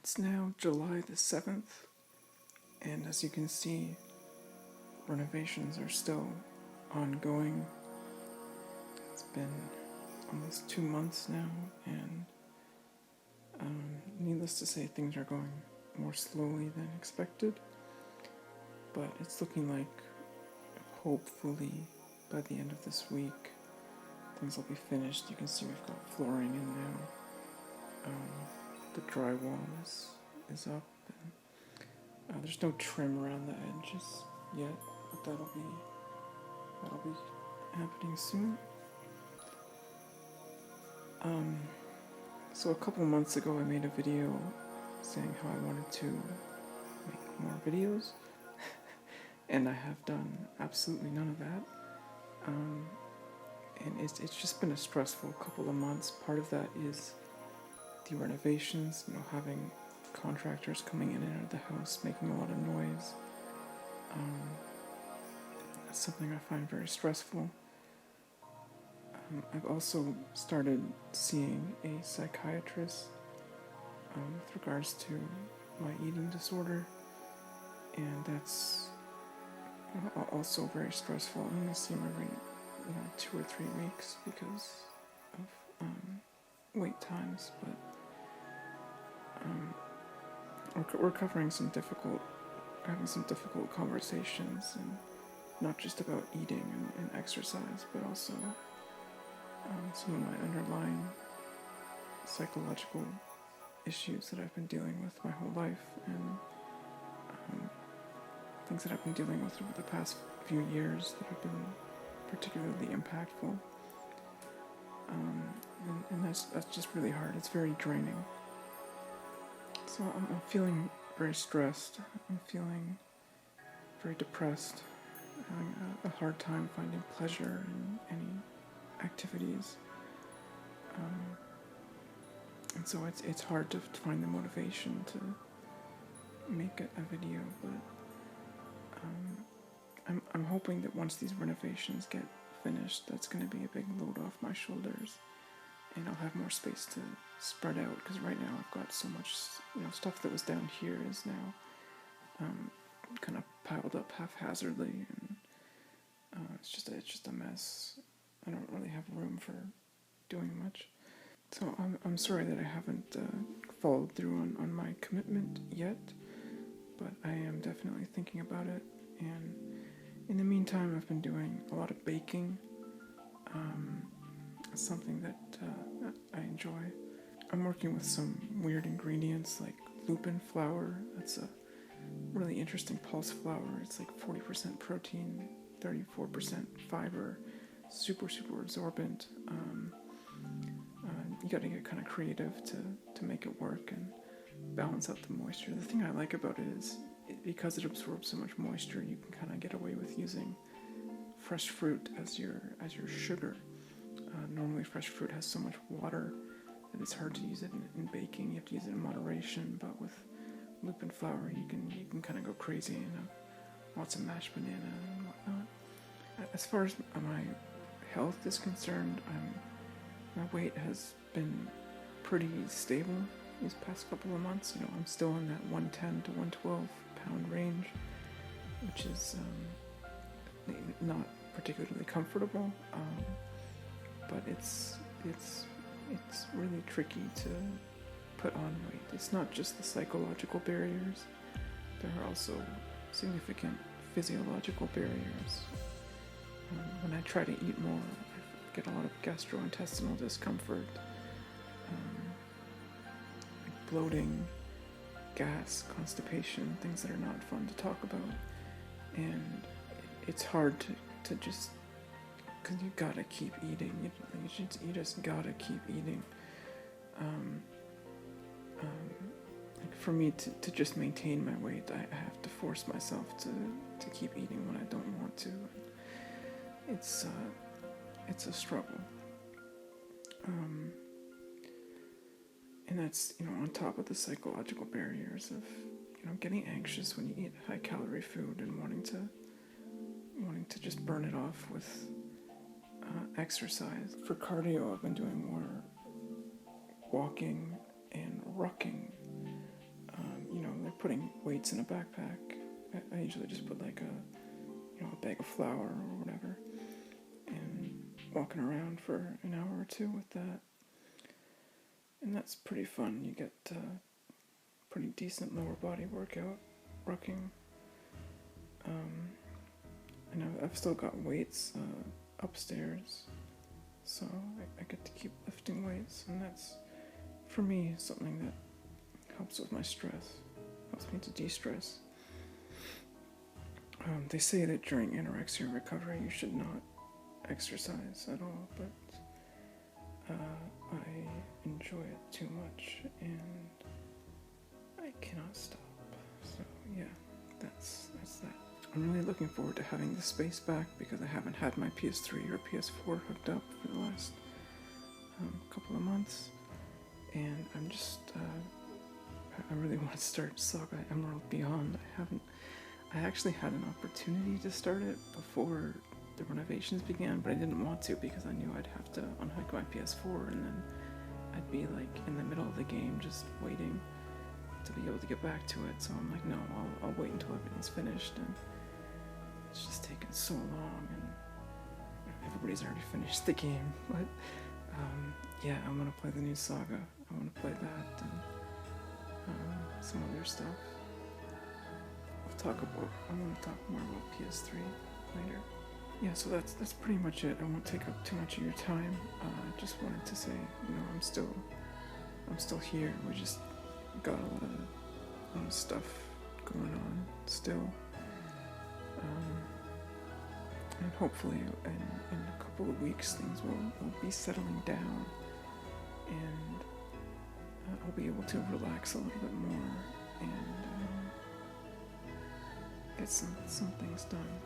It's now July the 7th, and as you can see, renovations are still ongoing. It's been almost 2 months now, and needless to say, things are going more slowly than expected, but it's looking like hopefully by the end of this week things will be finished. You can see we've got flooring in now. The drywall is up, and there's no trim around the edges yet, but that'll be happening soon. So a couple months ago I made a video saying how I wanted to make more videos, and I have done absolutely none of that. And it's just been a stressful couple of months. Part of that is the renovations, having contractors coming in and out of the house, making a lot of noise. That's something I find very stressful. I've also started seeing a psychiatrist with regards to my eating disorder, and that's also very stressful. I'm going to see him every 2 or 3 weeks because of wait times, but we're having some difficult conversations, and not just about eating and exercise, but also some of my underlying psychological issues that I've been dealing with my whole life, and things that I've been dealing with over the past few years that have been particularly impactful. And that's just really hard. It's very draining. So I'm feeling very stressed. I'm feeling very depressed, having a hard time finding pleasure in any activities. And so it's hard to find the motivation to make a video, but I'm hoping that once these renovations get finished, that's going to be a big load off my shoulders, and I'll have more space to spread out, because right now I've got so much, stuff that was down here is now kind of piled up haphazardly, and it's just a mess. I don't really have room for doing much. So I'm sorry that I haven't followed through on my commitment yet, but I am definitely thinking about it. And in the meantime, I've been doing a lot of baking. It's something that I enjoy. I'm working with some weird ingredients like lupin flour. That's a really interesting pulse flour. It's like 40% protein, 34% fiber, super absorbent. You got to get kind of creative to make it work and balance out the moisture. The thing I like about it is because it absorbs so much moisture, you can kind of get away with using fresh fruit as your sugar. Normally fresh fruit has so much water that it's hard to use it in baking. You have to use it in moderation, but with lupin flour you can kind of go crazy and lots of mashed banana and whatnot. As far as my health is concerned, my weight has been pretty stable these past couple of months. I'm still in that 110 to 112 pound range, which is not particularly comfortable, but it's really tricky to put on weight. It's not just the psychological barriers, there are also significant physiological barriers. When I try to eat more, I get a lot of gastrointestinal discomfort, bloating, gas, constipation, things that are not fun to talk about. And it's hard to just, because you gotta keep eating. You just gotta keep eating. Like for me to just maintain my weight, I have to force myself to keep eating when I don't want to. It's a struggle. And that's, on top of the psychological barriers of, getting anxious when you eat high calorie food and wanting to just burn it off with exercise. For cardio, I've been doing more walking and rucking. putting weights in a backpack. I usually just put like a bag of flour or whatever, and walking around for an hour or two with that. And that's pretty fun. You get pretty decent lower body workout, rucking. And I've still got weights upstairs, so I get to keep lifting weights, and that's, for me, something that helps with my stress, helps me to de-stress. They say that during anorexia recovery you should not exercise at all, but I enjoy it too much, and I cannot stop. So yeah, that's that. I'm really looking forward to having the space back, because I haven't had my PS3 or PS4 hooked up for the last couple of months, and I'm just I really want to start Saga Emerald Beyond. I actually had an opportunity to start it before the renovations began, but I didn't want to because I knew I'd have to unhook my PS4, and then I'd be like in the middle of the game just waiting to be able to get back to it. So I'm like, no, I'll wait until everything's finished, and it's just taken so long, and everybody's already finished the game. But yeah, I want to play the new Saga. I want to play that and some other stuff. I want to talk more about PS3 later. Yeah, so that's pretty much it. I won't take up too much of your time. I just wanted to say, I'm still here. We just got a lot of stuff going on still. And hopefully in a couple of weeks things will be settling down, and I'll be able to relax a little bit more and get some things done.